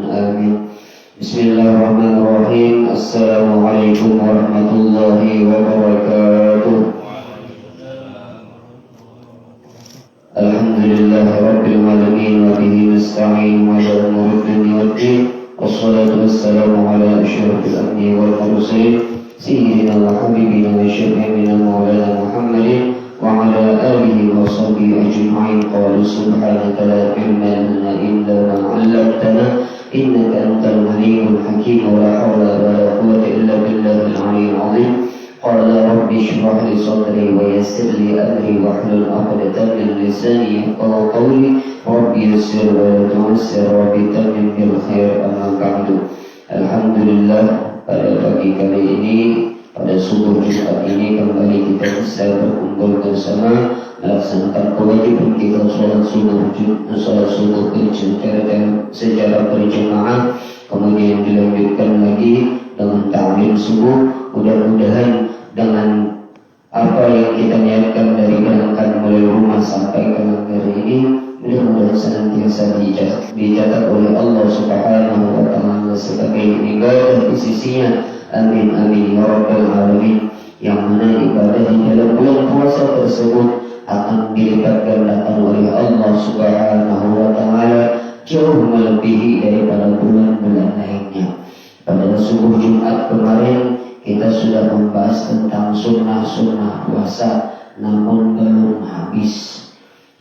آمين. بسم الله الرحمن الرحيم. السلام عليكم ورحمة الله وبركاته. الحمد لله رب العالمين وبه نستعين على أمور الدنيا والدين والصلاة والسلام على أشرف الأنبياء والمرسلين سيدنا وحبيبنا وشفيعنا مولانا محمد وعلى آله وصحبه أجمعين. قالوا سبحانك لا علم لنا إلا ما علمتنا إنك أنت العليم الحكيم ولا حول ولا قوة إلا بالله العلي العظيم. قال رب اشرح لي صدري ويسر لي أمري واحلل عقدة من لساني يفقهوا قولي رب يسر ولا تعسر رب تمم بالخير. أما بعد. Alhamdulillah, pada pagi kali ini, pada subuh Jumat ini kembali kita bisa berkumpul bersama melaksanakan kewajiban kita sholat subuh secara berjamaah, kemudian dilanjutkan lagi dengan ta'lim subuh. Mudah-mudahan dengan apa yang kita niatkan dari berangkat mulai rumah sampai ke negeri ini, mudah-mudahan senantiasa dicatat oleh Allah Subhanahu wa Ta'ala sebagai ibadah di sisinya. Amin amin ya rabbal alamin. Yang mana ibadah di dalam bulan puasa tersebut akan dilipat gandakan oleh Allah Subhanahu wa Ta'ala jauh melebihi daripada bulan-bulan lainnya. Pada subuh Jumat kemarin kita sudah membahas tentang sunnah-sunnah puasa, namun belum habis.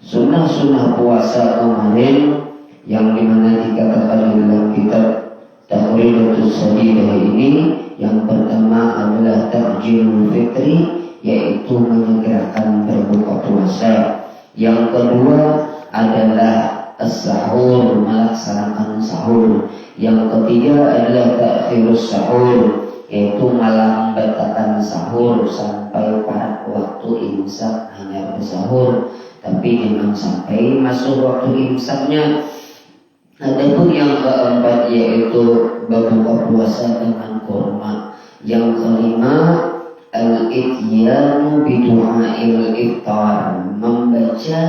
Sunnah-sunnah puasa kemarin yang dimana dikatakan dalam kitab Tahridatus Sadidah ini, yang pertama adalah takjilul fitri, yaitu menyegerakan berbuka puasa. Yang kedua adalah as-sahur, melaksanakan sahur. Yang ketiga adalah ta'khirus sahur, yaitu melambatkan sahur sampai pada waktu imsak hanya bersahur, tapi jangan sampai masuk waktu imsaknya. Adapun yang keempat yaitu berbuka puasa dengan kurma. Yang kelima al-ityanu bidu'ail iftar, membaca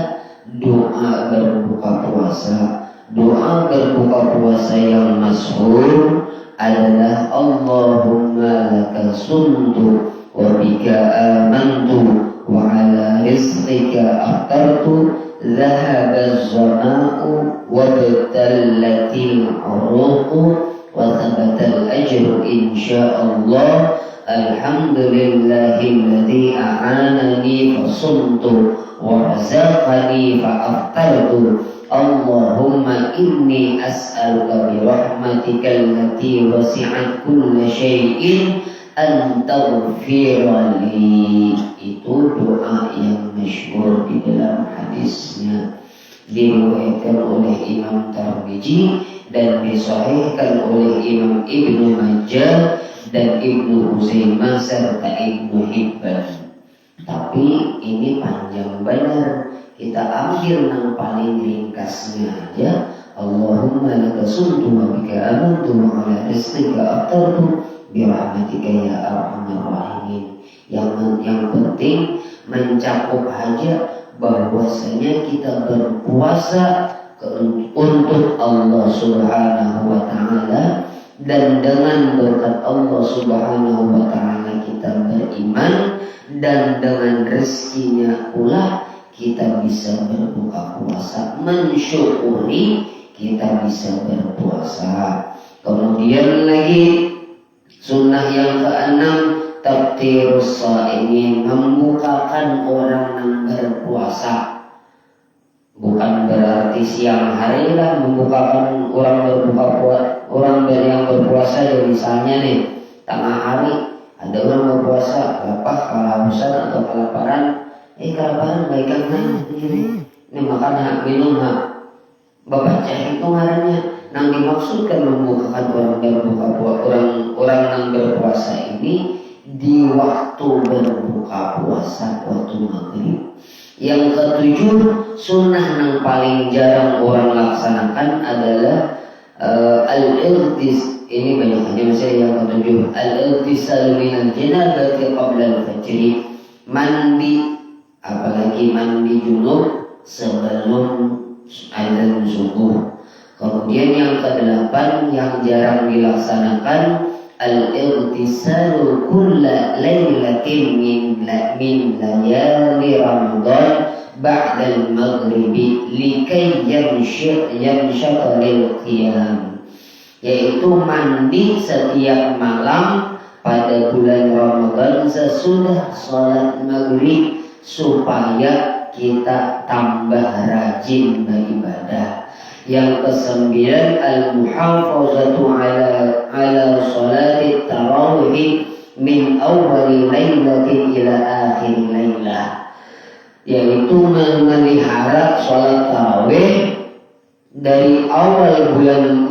doa berbuka puasa. Doa berbuka puasa yang masyhur adalah Allahumma laka sumtu wa bika amantu wa ala rizqika aftartu dhahaba az-zama'u wa batallatil uruqu wa thabatal ajru insyaallah. Alhamdulillahilladzi a'anani fa sumtu wa razaqani fa aftartu. Allahumma inni as'aluka bi rahmatika allati wasi'at kulla syai'in an taghfira li. Itu doa yang masyhur di dalam hadisnya, diriwayatkan oleh Imam Tirmidzi dan disahihkan oleh Imam Ibnu Majah dan Ibnu Uzaimah serta Ibnu Hibban. Tapi ini panjang benar. Kita ambil yang paling ringkasnya aja. Allahumma laka sumtu wa bika amantu wa ala rizqika aftartu bi rahmatika ya arhamar rahimin. Yang penting mencakup aja bahwasanya kita berpuasa untuk Allah Subhanahu wa Ta'ala, dan dengan berkat Allah Subhanahu wa Ta'ala kita beriman, dan dengan rezekinya pula kita bisa berbuka puasa, mensyukuri kita bisa berpuasa. Kemudian lagi sunnah yang keenam, taftirus shaimin, membukakan orang yang berpuasa. Bukan berarti siang hari lah membukakan orang berbuka puasa, orang yang berpuasa. Ya misalnya nih tengah hari ada orang berpuasa, lapar, kehausan atau kelaparan. Kelaparan baikkan ini makan hak, minum hak, bapak itu ngarannya. Yang dimaksudkan membukakan orang yang berpuasa ini di waktu berbuka puasa, waktu maghrib. Yang ketujuh, sunnah yang paling jarang orang laksanakan adalah al-irtis. Ini banyaknya misalnya yang ketujuh, al-irtisal minal janabati qabla al-fajri, mandi, apalagi mandi junub sebelum azan subuh. Kemudian yang kedelapan yang jarang dilaksanakan, al-ightisalu kulla lailatin min layali Ramadan ba'da al-maghribi likay yanshatalil qiyam, yaitu mandi setiap malam pada bulan Ramadan sesudah sholat maghrib supaya kita tambah rajin beribadah. Yang kesembilan, al-muhafazatu ala sholati tarawih min awwali lailatin ila akhir lailah, yaitu memelihara sholat tarawih dari awal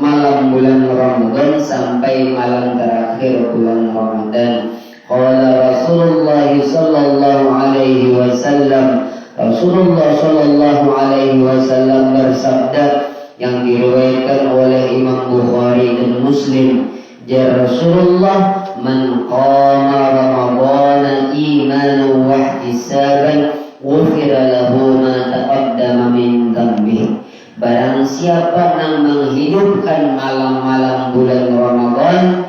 malam bulan Ramadan sampai malam terakhir bulan Ramadan. Qala Rasulullah sallallahu alaihi wasallam, Rasulullah sallallahu alaihi wasallam bersabda, yang diriwayatkan oleh Imam Bukhari dan Muslim, ya Rasulullah, man qama Ramadana imanan wa ihtisaban ghufira lahu ma taqaddama min dhanbihi. Barang siapa yang menghidupkan malam-malam bulan Ramadan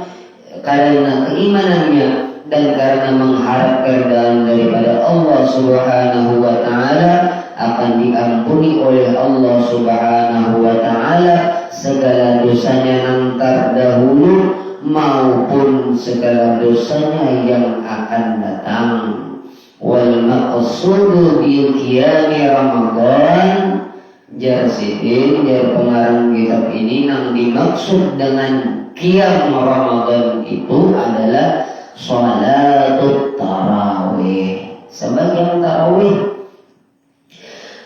karena keimanannya dan karena mengharap keridhaan daripada Allah Subhanahu wa taala, akan diampuni oleh Allah Subhanahu wa taala segala dosanya yang terdahulu maupun segala dosanya yang akan datang. Wal maqsudu bi qiyami Ramadan, jar sidin, jar pengarang kitab ini, yang dimaksud dengan qiyam Ramadan itu adalah shalatut tarawih, sembahyang tarawih.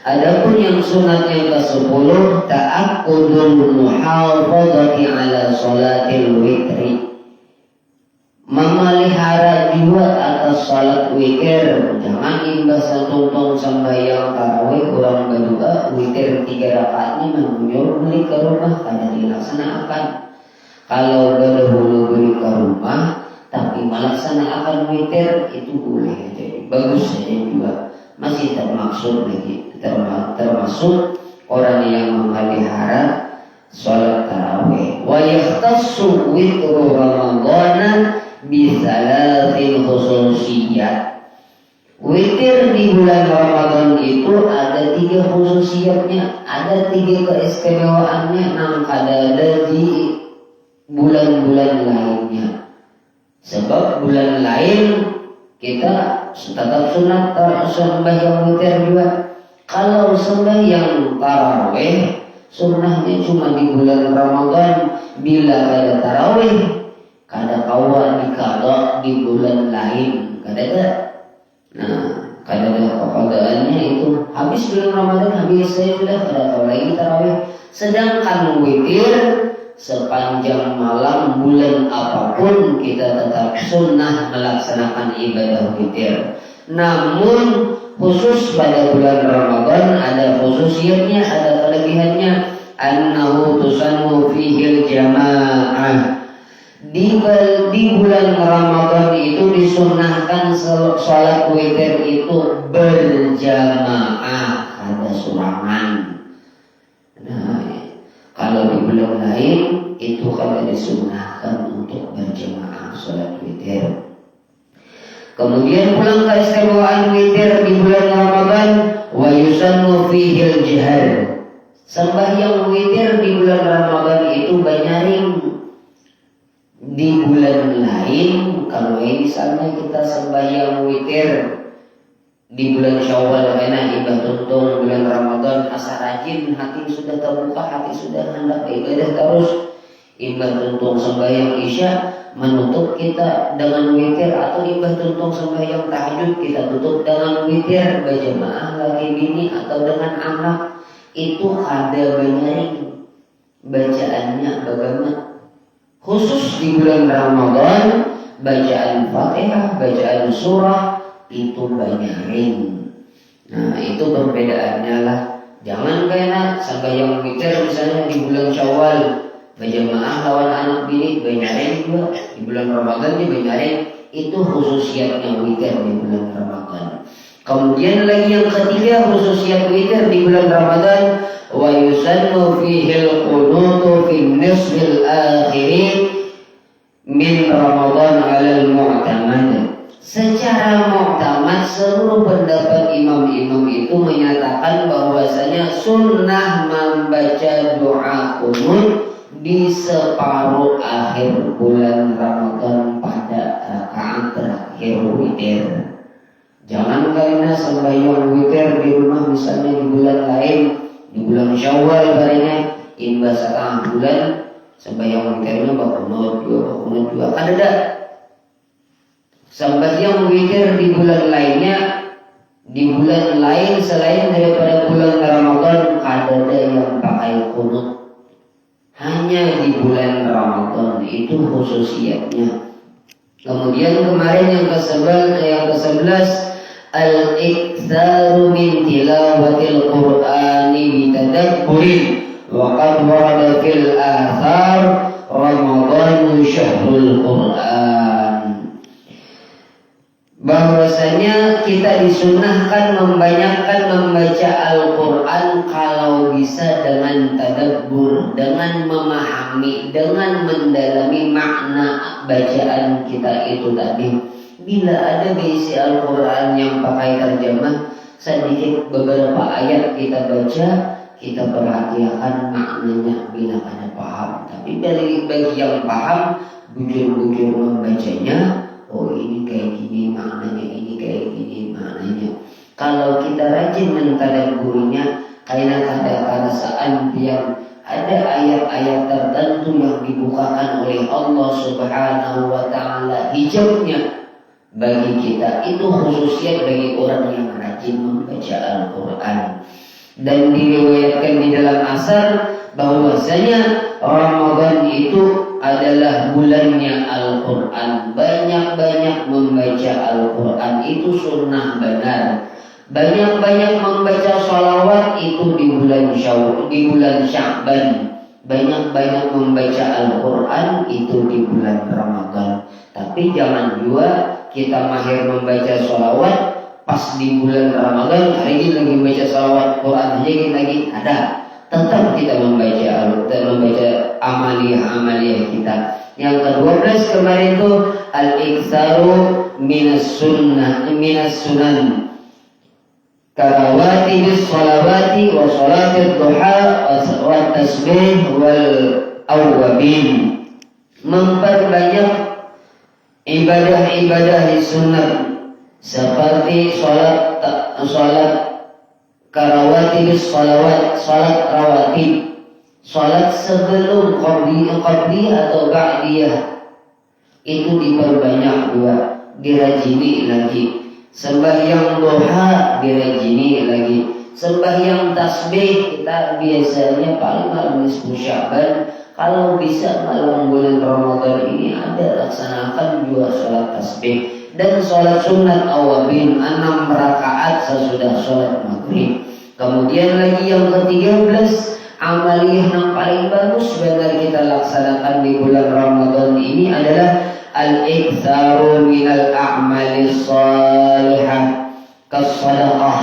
Adapun yang sunat yang ke-10, ta'aqqudul muhafadzati ala sholatil witri, memelihara juga atas salat witir. Jangan imbas tungtong sembahyang tarawih kurang juga witir 3 rakaatnya menyuruh beli ke rumah kada dilaksanakan. Kalau dahulu beli ke rumah tapi melaksanakan witir itu boleh, jadi bagus saja juga, masih termasuk orang yang memelihara sholat tarawih. Wa yahtassu witru Ramadana bi salatin khususiyat. Witir di bulan Ramadan itu ada 3 khususiyatnya, ada 3 keistimewaannya yang ada di bulan-bulan lainnya. Sebab bulan lain kita tetap sunat sembahyang witir juga. Kalau sembahyang tarawih sunnahnya cuma di bulan Ramadan. Bila ada tarawih kada kawa dikada di bulan lain, kada. Nah, kada ada keadaannya itu habis bulan Ramadan, habis saya sudah kada tahu lagi tarawih. Sedangkan witir sepanjang malam bulan apapun kita tetap sunnah melaksanakan ibadah witir. Namun khusus pada bulan Ramadan ada khususiyatnya, ada kelebihannya. Annahu tusannu fihil jamaah. Di bulan Ramadan itu disunnahkan sholat witir itu berjamaah, ada surangan. Nah, kalau di bulan lain itu kada disunnahkan untuk berjamaah sholat witir. Kemudian pulang keistimewaan witir di bulan Ramadan, wa yusannu fihil jihar. Sembahyang witir di bulan Ramadan itu banyaring. Di bulan lain, kalau ini misalnya kita sembahyang witir di bulan Syawal, enak ibadah tuntung, bulan Ramadan asa rajin, hati sudah terbuka, hati sudah hendak ibadah terus. Ibadah tuntung sembahyang Isya menutup kita dengan witir, atau ibadah tuntung sembahyang tahajud kita tutup dengan witir berjamaah lagi bini atau dengan anak. Itu ada banyaring bacaannya bagaimana. Khusus di bulan Ramadan bacaan Fatihah, bacaan surah itu banyaring. Nah, itu perbedaannya lah. Jangan kayak sembahyang witir misalnya di bulan Syawal berjamaah lawan anak bini banyaring juga. Di bulan Ramadan dia banyaring. Itu khususiyatnya witir di bulan Ramadan. Kemudian lagi yang ketiga khususiyat witir di bulan Ramadan, wa yusannu fihi al-qunutu fi nisfil akhir min Ramadan 'ala al-mu'tamad. Secara mu'tamad seluruh pendapat imam-imam itu menyatakan bahwasanya sunnah membaca doa qunut di separuh akhir bulan Ramadan pada rakaat terakhir witir. Jangan karena sembahyang witir di rumah misalnya di bulan lain, di bulan Syawal barangnya imba setengah bulan sembahyang witirnya bakunut juga kan ada. Sembahyang witir di bulan lainnya, di bulan lain selain daripada bulan Ramadan ada yang pakai kunut. Hanya di bulan Ramadan itu khususiyatnya. Kemudian kemarin yang ke-11 al-iktsaru min tilawatil Qur'ani bitadabburin wa qad warada fil athar Ramadan syahrul Qur'an. Bahwasanya kita disunahkan membanyakkan membaca Al-Quran kalau bisa dengan tadabbur, dengan memahami, dengan mendalami makna bacaan kita itu tadi. Bila ada isi Al-Quran yang pakai terjemah, sedikit beberapa ayat kita baca, kita perhatikan maknanya bila ada paham. Tapi bagi yang paham, bujur-bujur membacanya, oh ini kayak gini maknanya, ini kayak gini maknanya. Kalau kita rajin mentadabburinya, karena ada perasaan yang ada ayat-ayat tertentu yang dibukakan oleh Allah Subhanahu wa Ta'ala hijabnya bagi kita, itu khususnya bagi orang yang rajin membaca Al-Quran. Dan diriwayatkan di dalam asar bahwasanya Ramadan itu adalah bulannya Al-Quran. Banyak-banyak membaca Al-Quran itu sunnah benar. Banyak-banyak membaca sholawat itu di bulan Sya'ban. Banyak-banyak membaca Al-Quran itu di bulan Ramadan. Tapi jangan juga kita mahir membaca sholawat pas di bulan Ramadan, hari ini lagi membaca sholawat Quran aja lagi ada. Tetap kita membaca amaliyah kita. Yang ke-12 kemarin itu al-iktsaru minas sunan karawati bis sholawati wa sholatil duha wa tasbih wal awwabin. Memperbanyak ibadah-ibadah sunat seperti sholat karawati bis sholawat, sholat rawatib, sholat sebelum qabli atau ba'diyah itu diperbanyak juga, dirajini lagi. Sembahyang duha dirajini lagi. Sembahyang tasbih kita biasanya paling malam nisfu Sya'ban. Kalau bisa malam bulan Ramadan ini ada laksanakan juga sholat tasbih. Dan sholat sunat awabin 6 rakaat sesudah sholat maghrib. Kemudian lagi yang ke-13 amaliyah yang paling bagus benar kita laksanakan di bulan Ramadan ini adalah al-iktsaru minal a'malis shalihah kas-shadaqah.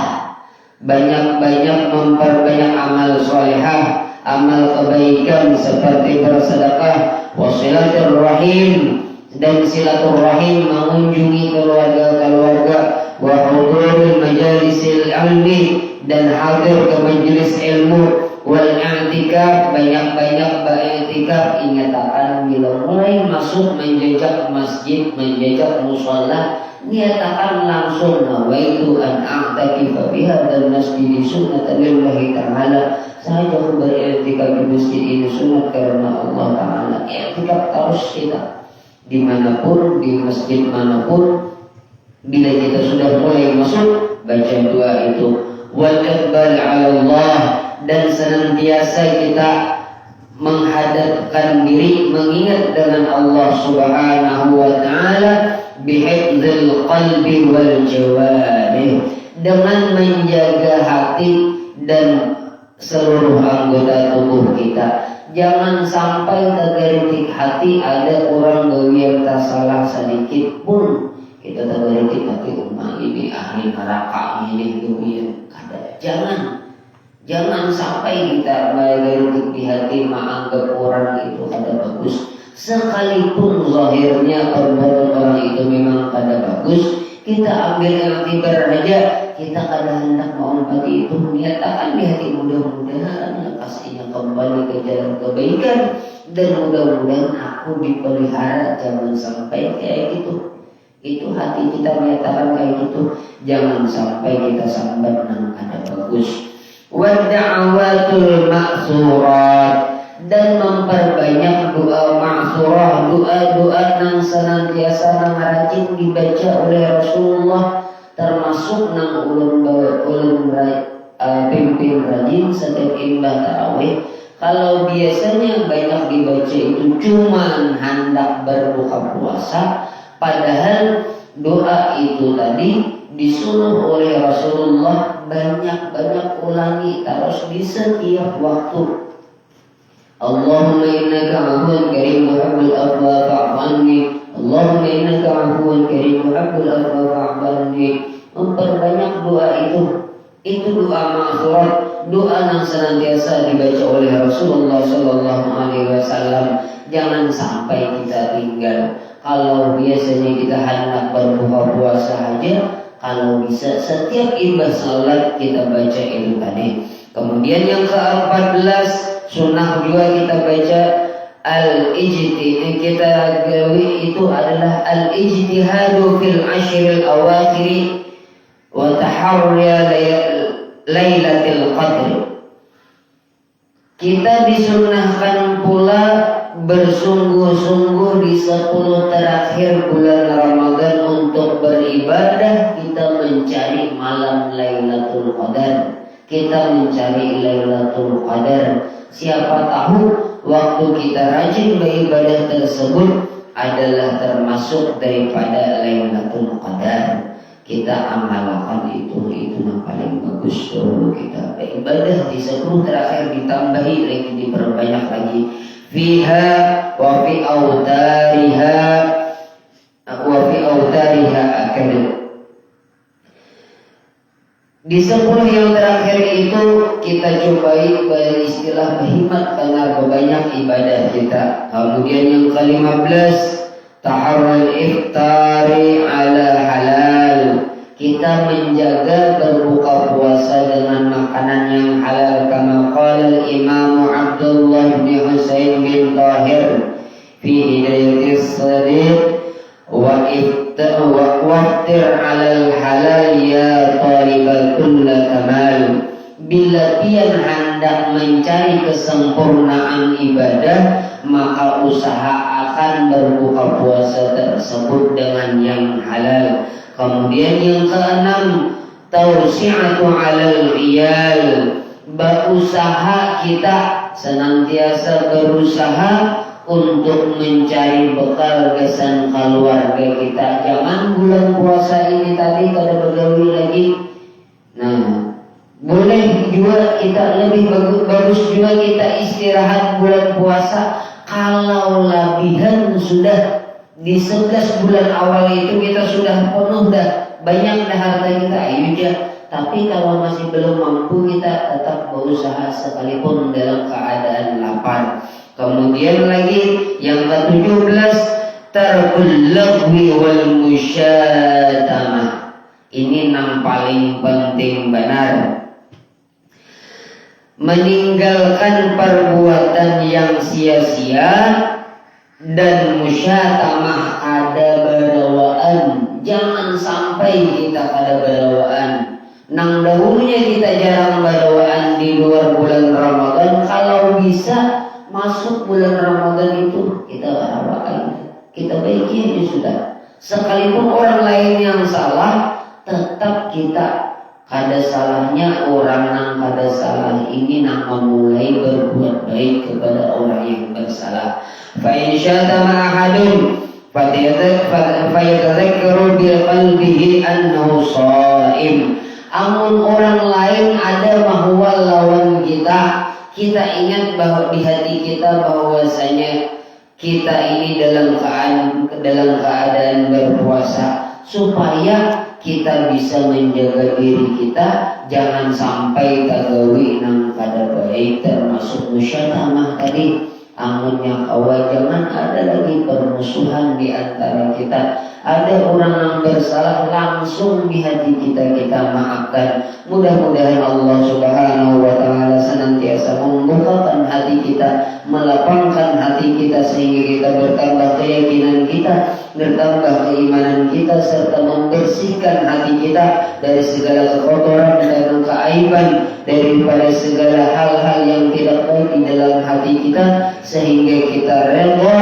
Banyak-banyak memperbanyak amal shalihah, amal kebaikan seperti bersedekah, wasilatul rahim, dan silaturahim, mengunjungi keluarga-keluarga, wa huduril majalisil ilmi, dan hadir ke majelis ilmu, wal i'tikaf, banyak-banyak beriktikaf. Ingat akan bila mulai masuk menjejak masjid, menjejak musholla, niatakan langsung nawaitu an a'takifa bihadzal masjid sunnatan lillahi ta'ala. Saya beriktikaf di masjid ini sunat karena Allah Ta'ala. I'tikaf terus kita dimanapun, di masjid manapun. Bila kita sudah mulai masuk, baca doa itu, wal iqbal 'ala Allah, dan senantiasa kita menghadapkan diri, mengingat dengan Allah Subhanahu wa Ta'ala, bihifdzil qalbi wal jawarih, dengan menjaga hati dan seluruh anggota tubuh kita. Jangan sampai tergelitik hati, ada orang yang tak salah sedikit pun kita tergelitik hati, umat ini ahli neraka ini itu ya. Jangan. Jangan sampai kita di hati menganggap orang itu kada bagus, sekalipun zahirnya perbuatan orang itu memang kada bagus, kita ambil iktibar aja, kita kada hendak menghormati itu, menyatakan di hati mudah-mudahan kasihnya kembali ke jalan kebaikan, dan mudah-mudahan aku dipelihara, jangan sampai kayak gitu. Itu hati kita menyatakan kayak gitu, jangan sampai kita sambat nang kada bagus. Wa da'awatul ma'surat, dan memperbanyak doa ma'surah, doa-doa yang senantiasa nang rajin dibaca oleh Rasulullah, termasuk nang ulun pimpin rajin setiap imbah tarawih. Kalau biasanya banyak dibaca itu cuman hendak berbuka puasa, padahal doa itu tadi disuruh oleh Rasulullah banyak-banyak ulangi terus di setiap waktu. Allahumma innaka afuwwun karim tuhibbul afwa fa'fu anni. Allahumma innaka afuwwun karim tuhibbul afwa fa'fu anni. Memperbanyak doa itu doa ma'surat, doa yang senantiasa dibaca oleh Rasulullah sallallahu alaihi wasallam. Jangan sampai kita tinggal. Kalau biasanya kita hendak berbuka puasa saja, kalau bisa setiap ibadah salat kita baca itu tadi. Kemudian yang ke-14, sunnah juga kita baca al-ijtihad, kita gawi itu adalah al-ijtihadu fil ashril awakhir wa taharriya lailatul qadr. Kita disunnahkan pula bersungguh-sungguh di 10 terakhir bulan Ramadan untuk beribadah. Kita mencari malam Lailatul Qadar, kita mencari Lailatul Qadar. Siapa tahu waktu kita rajin beribadah tersebut adalah termasuk daripada Lailatul Qadar. Kita amalkan itu yang paling bagus dulu. Kita beribadah di 10 terakhir, ditambahi lagi, diperbanyak lagi. Fiha wa fi autariha akal. Di 10 yang terakhir itu kita cobai beristilah berhemat karena banyak ibadah kita. Kemudian yang ke-15, taharrul iftari ala halal. Kita menjaga berbuka puasa dengan makanan yang halal, kama qala Imam Abdullah bin Husain bin Tahir fi Hidayatis Sadiq wa waftir alal halal ya talibal kulla kamal. Bila pian hendak mencari kesempurnaan ibadah, maka usaha akan berbuka puasa tersebut dengan yang halal. Kemudian yang ke-6, tawsi'atu 'alal iyal. Berusaha kita senantiasa berusaha untuk mencari bekal kesan keluarga kita. Jangan bulan puasa ini tadi kada bergaul lagi. Nah, boleh juga kita lebih bagus juga kita istirahat bulan puasa. Kalau labihan sudah di 11 bulan awal itu kita sudah penuh dah, banyak dah harta kita, ayo dah. Tapi kalau masih belum mampu, kita tetap berusaha sekalipun dalam keadaan lapar. Kemudian lagi yang ke-17, tarkul lagwi wal musyatamah. Ini yang paling penting benar. Meninggalkan perbuatan yang sia-sia dan musyatamah, ada berawaan. Jangan sampai kita ada berawaan. Nang dahulunya kita jarang berawaan di luar bulan Ramadan. Kalau bisa masuk bulan Ramadan itu kita berawaan, kita baiki aja sudah. Sekalipun orang lain yang salah, tetap kita kada salahnya orang yang kada salah ini nang memulai berbuat baik kepada orang yang bersalah. Fa in syatama ahadun fayatadzakkaru bil qalbihi annahu shaim. Amun orang lain ada bahwa lawan kita ingat bahwa di hati kita bahwasanya kita ini dalam keadaan berpuasa, supaya kita bisa menjaga diri kita jangan sampai tagawi nang kada baik, termasuk musyatamah tadi. Amunnya kawan jangan ada lagi permusuhan di antara kita. Ada orang yang bersalah langsung di hati kita maafkan. Mudah-mudahan Allah Subhanahu wa taala senantiasa membukakan hati kita, melapangkan hati kita sehingga kita bertambah keyakinan kita, bertambah keimanan kita, serta membersihkan hati kita dari segala kekotoran dan keaiban, daripada segala hal-hal yang tidak baik di dalam hati kita, sehingga kita redha,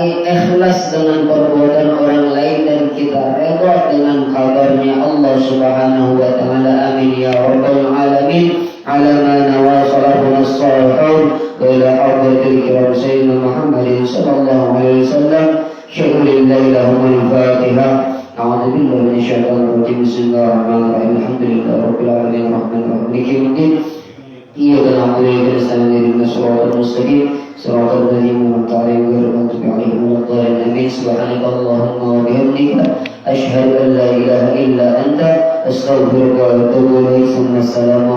ikhlas dengan perbuatan orang lain, dan kita redha dengan kabarnya Allah Subhanahu wa taala. Amin ya rabbal alamin. Ala ma nawasalahu as-salihun wa ila hadratil kiram sayyidina Muhammadin sallallahu alaihi wasallam. Syukurin lahumul Fatihah. A'udzu billahi minasyaitonir rajim. Bismillahirrahmanirrahim. Alhamdulillahirabbil alamin arrahmanir rahim maliki yaumiddin. Iyyaka na'budu wa iyyaka nasta'in ihdinas siratal mustaqim siratal ladzina an'amta 'alaihim ghairil maghdubi 'alaihim waladdallin. Amin. Subhanakallahumma wa bihamdika asyhadu an la ilaha illa anta astaghfiruka wa atubu ilaik. Assalamu alaikum.